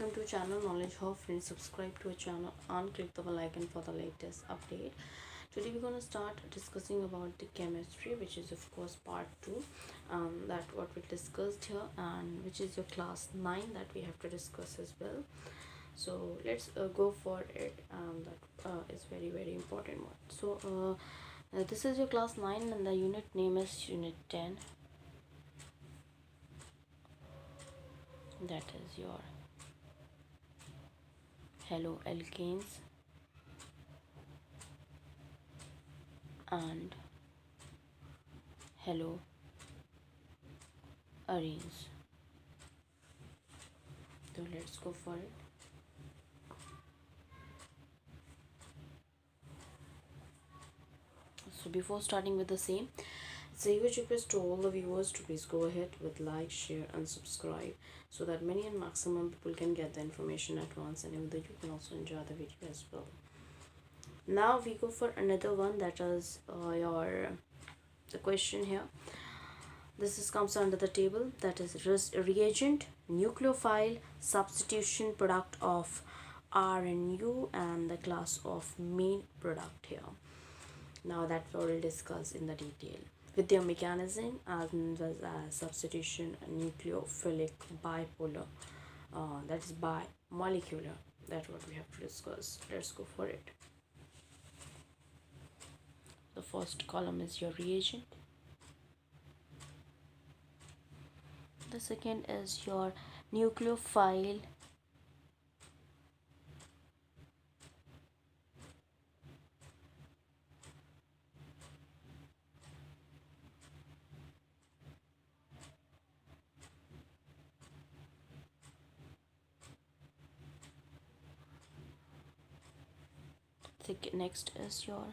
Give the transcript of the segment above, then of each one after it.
welcome to channel Knowledge Hub. Friends, subscribe to our channel and click the bell icon for the latest update. Today we're going to start discussing about the chemistry, which is of course part 2, that what we discussed here, and which is your class 9 that we have to discuss as well. So let's go for it. That is very important one. So this is your class 9 and the unit name is unit 10. That is your Haloalkanes and Haloarenes. So let's go for it. So before starting with the same, it's a huge request to all the viewers to please go ahead with like, share and subscribe so that many and maximum people can get the information at once, and even though you can also enjoy the video as well. Now we go for another one, that is the question here. This comes under the table, that is reagent, nucleophile, substitution, product of RNU, and the class of main product here. Now that we will discuss in the detail with their mechanism as well as substitution, nucleophilic, bipolar, that is bimolecular. That's what we have to discuss. Let's go for it. The first column is your reagent. The second is your nucleophile. Next is your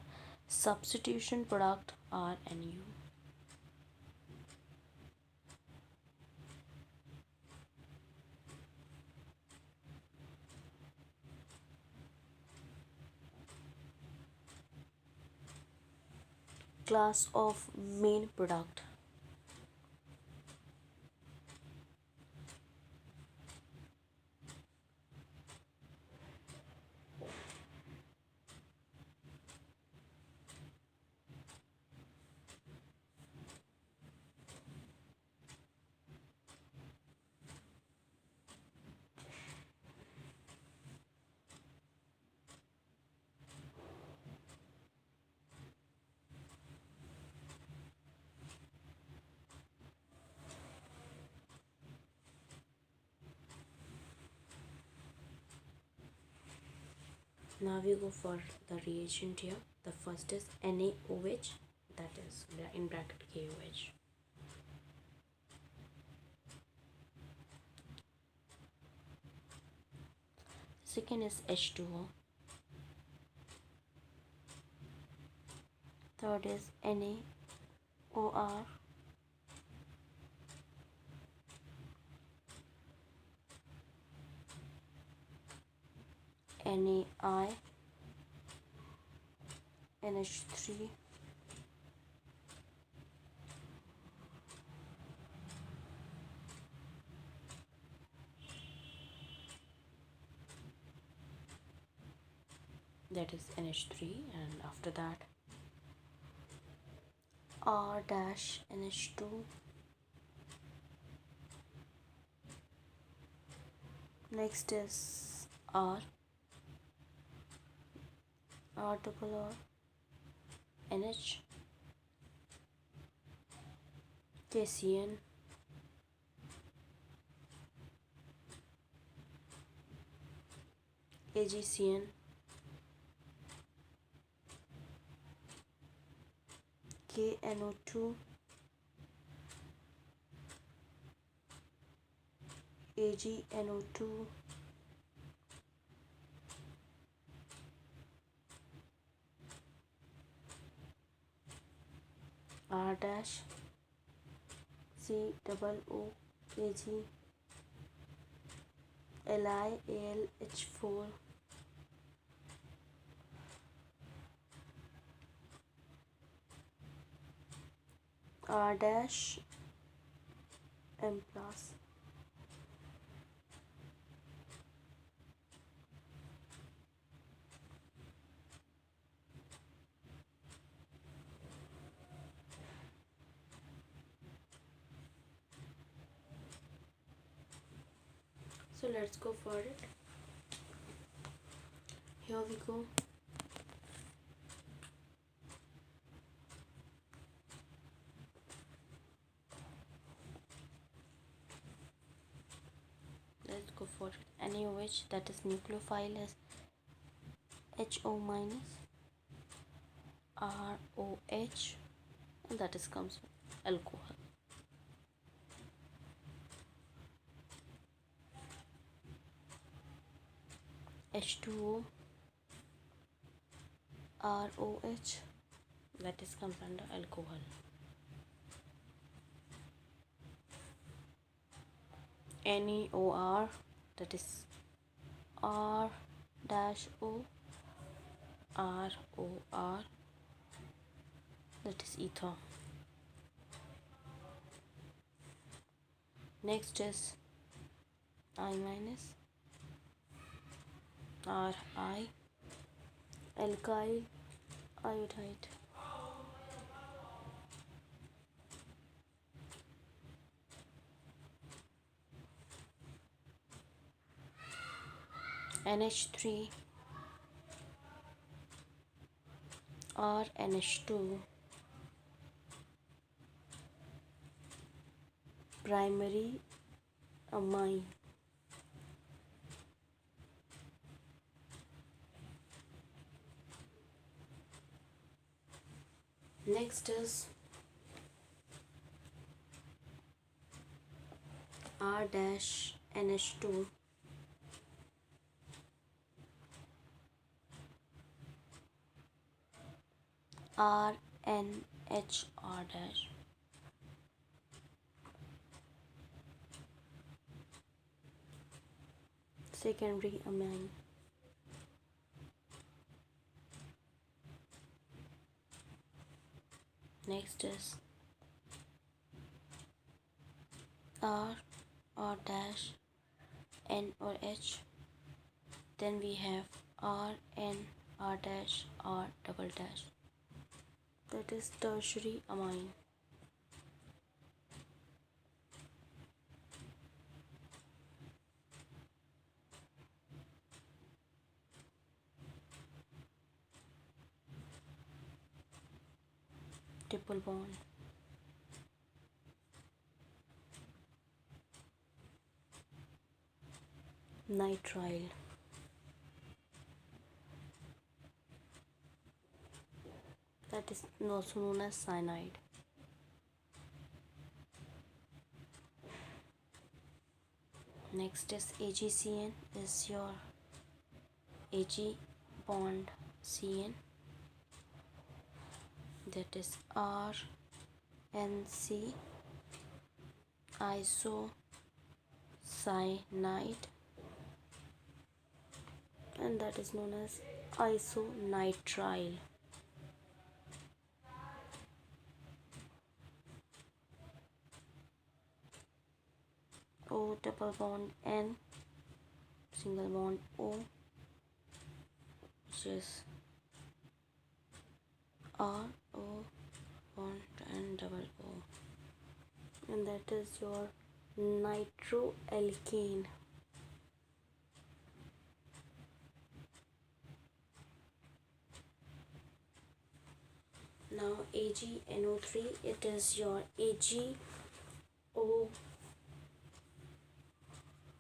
substitution product RNU. Class of main product. Now we go for the reagent here. The first is NaOH, that is in bracket KOH. Second is H2O. Third is NaOR. NaI, NH3, that is NH3, and after that R-NH2, next is R double R, NH, KCN, AGCN, KNO2, AgNO2, R dash, C double O, Ag, Li, AlH4, R dash, M plus, So let's go for it. Here we go. Let's go for it. NaOH, that is nucleophile, is HO minus, ROH, and that is comes from alcohol. H2O, ROH, that is comes under alcohol. NaOR, that is R dash O, ROR, that is ether. Next is I minus, Ri, alkyl iodide. NH3, RNH2, primary amine. Next is R-NH2, RNHR-, secondary amine. Next is R dash N or H. Then we have R N R dash R double dash. That is tertiary amine. Triple bond. Nitrile. That is also known as cyanide. Next is AgCN, is your Ag bond Cn, that is RNC isocyanide, and that is known as isonitrile. O double bond N, single bond O, which is R O bond and double O, and that is your nitroalkane. Now AgNO3, it is your AgO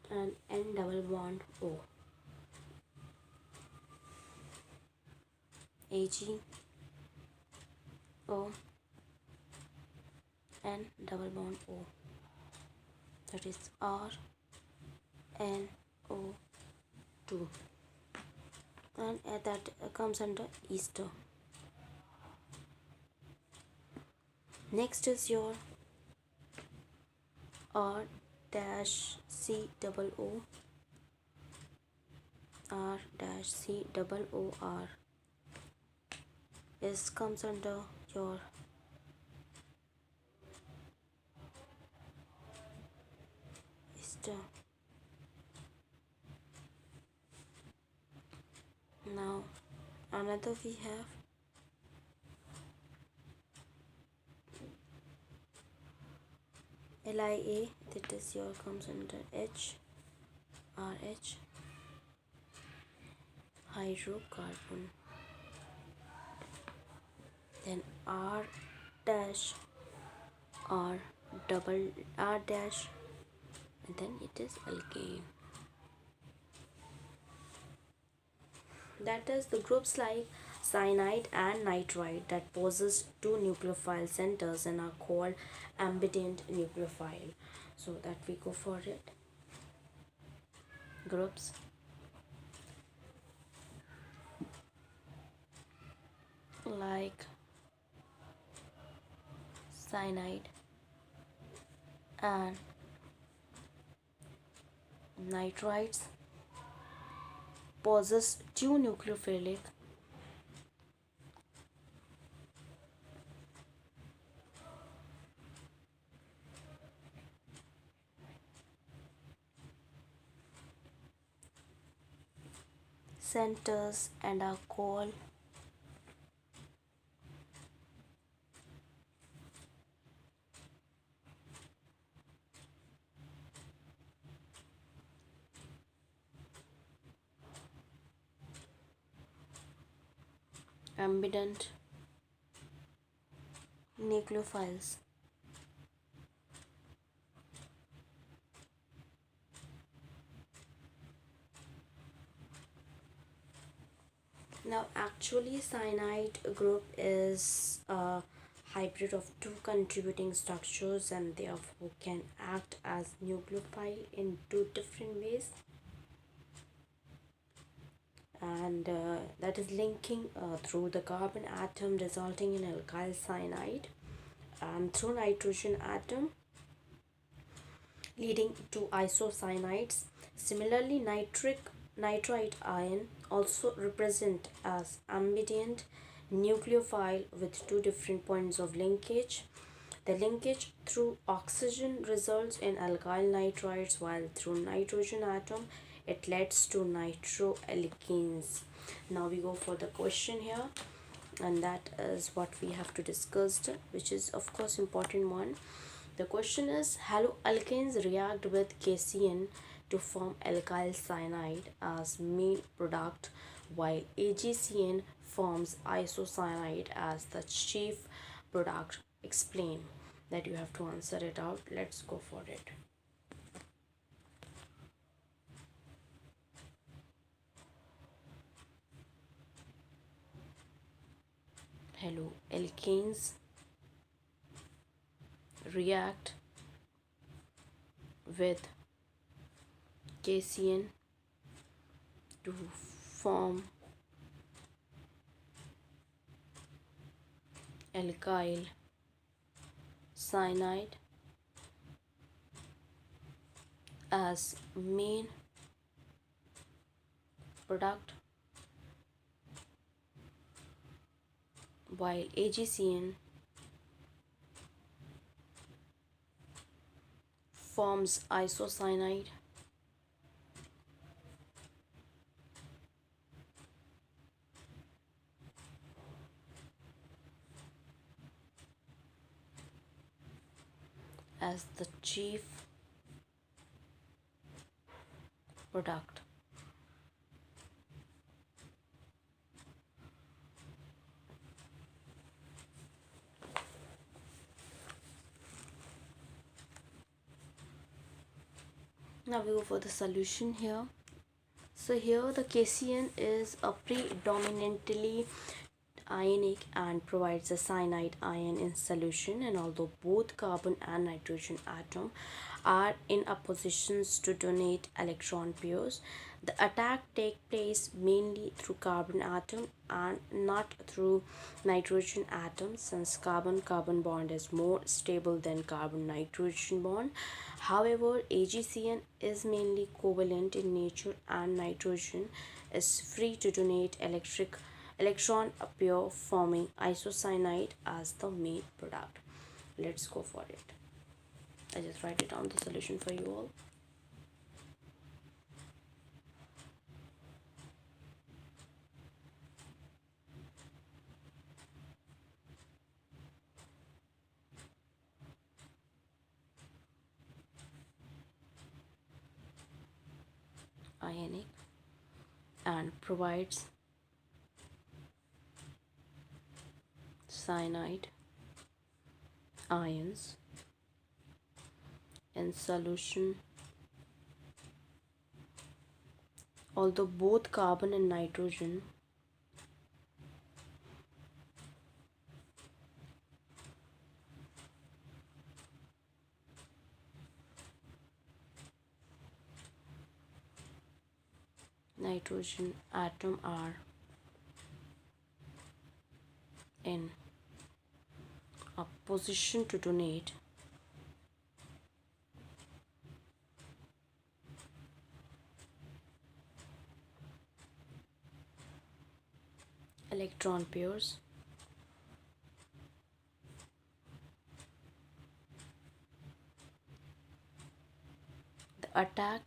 and N double bond O. AgO N double bond O, that is RNO2, and that comes under ester. Next is your R dash C double O, R dash C double O R, is comes under your ester. Now another we have LIA, that is your comes under H RH hydrocarbon, then R dash, R double, R dash, and then it is alkane. That is the groups like cyanide and nitrite that possess two nucleophile centers and are called ambident nucleophile. So that we go for it. Groups like cyanide and nitrites possess two nucleophilic centers and are called ambident nucleophiles. Now actually cyanide group is a hybrid of two contributing structures and therefore can act as nucleophile in two different ways, and that is linking through the carbon atom resulting in alkyl cyanide, and through nitrogen atom leading to isocyanides. Similarly, nitrite ion also represent as ambident nucleophile with two different points of linkage. The linkage through oxygen results in alkyl nitrites, while through nitrogen atom it leads to nitroalkanes. Now we go for the question here, and that is what we have to discuss, which is of course important one. The question is, haloalkanes react with KCN to form alkyl cyanide as main product, while AgCN forms isocyanide as the chief product. Explain. That you have to answer it out. Let's go for it. Haloalkanes react with KCN to form alkyl cyanide as main product, while AgCN forms isocyanide as the chief product. Now we go for the solution here. So here the KCN is a predominantly ionic and provides a cyanide ion in solution, and although both carbon and nitrogen atom are in a positions to donate electron pairs, the attack take place mainly through carbon atom and not through nitrogen atom, since carbon carbon bond is more stable than carbon nitrogen bond. However, AgCN is mainly covalent in nature and nitrogen is free to donate electron pair, forming isocyanide as the main product. Let's go for it. I just write it down the solution for you all. ionic and provides cyanide ions in solution. Although both carbon and nitrogen atom are in a position to donate electron pairs, the attack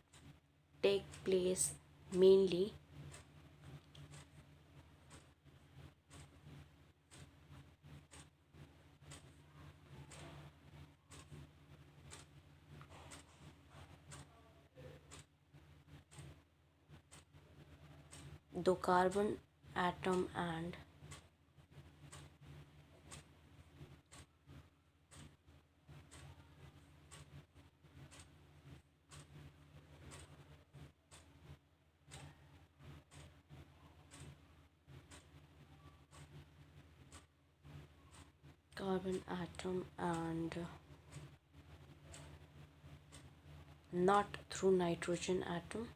take place mainly though carbon atom and not through nitrogen atom.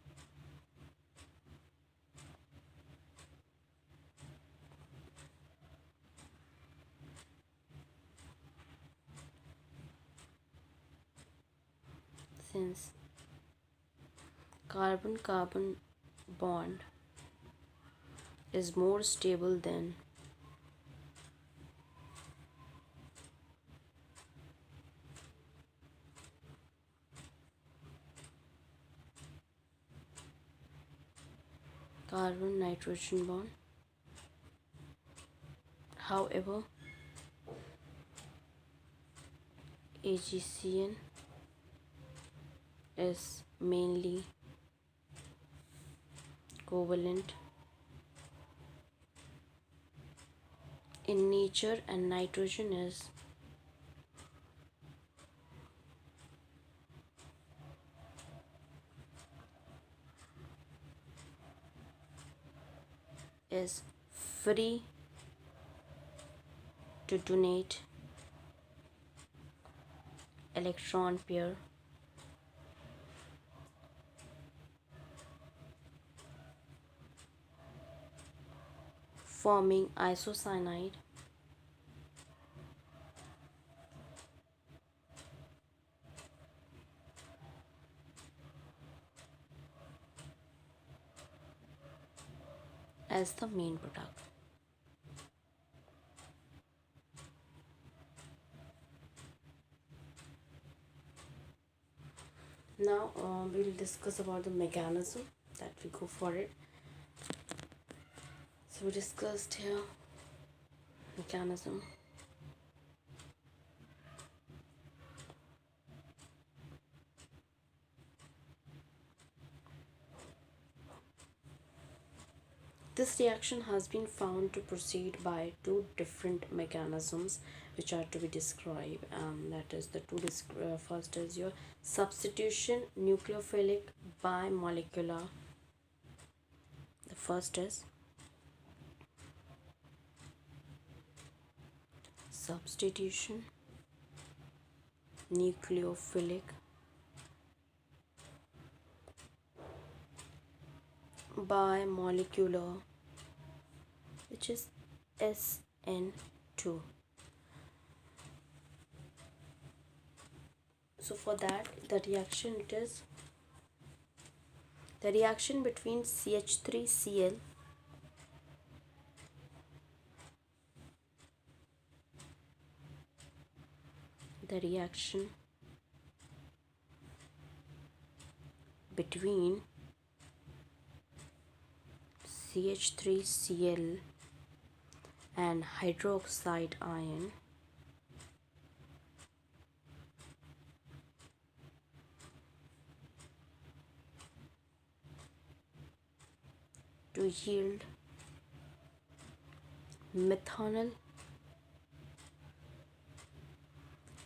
Since carbon-carbon bond is more stable than carbon-nitrogen bond. However, AgCN is mainly covalent in nature and nitrogen is free to donate electron pair forming isocyanide as the main product. Now we'll discuss about the mechanism that we go for it. So we discussed here mechanism. This reaction has been found to proceed by two different mechanisms which are to be described, and that is the first is your substitution nucleophilic bimolecular. The first is substitution nucleophilic bimolecular, which is SN2. So for that, the reaction between CH3Cl the reaction between CH3Cl and hydroxide ion to yield methanol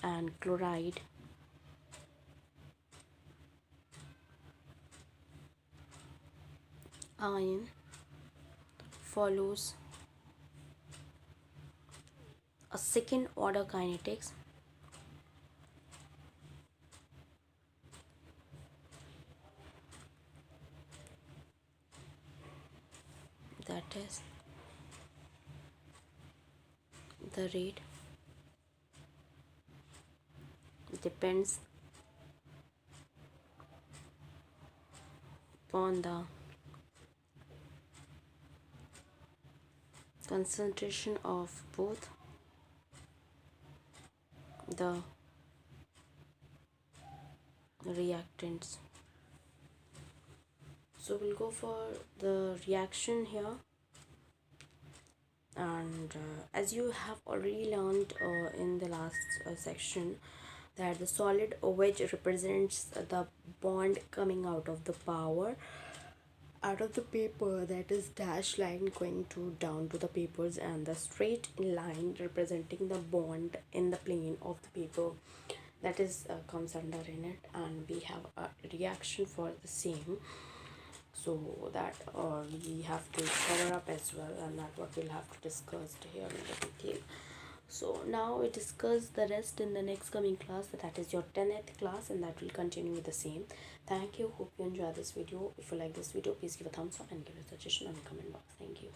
and chloride ion follows a second order kinetics, that is the rate depends upon the concentration of both the reactants. So we'll go for the reaction here, and as you have already learned in the last section, that the solid wedge represents the bond coming out of the paper, that is dash line going to down to the papers, and the straight line representing the bond in the plane of the paper, that is comes under in it. And we have a reaction for the same, so that we have to cover up as well, and that what we'll have to discuss here in the detail. So now we discuss the rest in the next coming class, that is your 10th class, and that will continue with the same. Thank you, hope you enjoy this video. If you like this video, please give a thumbs up and give a suggestion on the comment box. Thank you.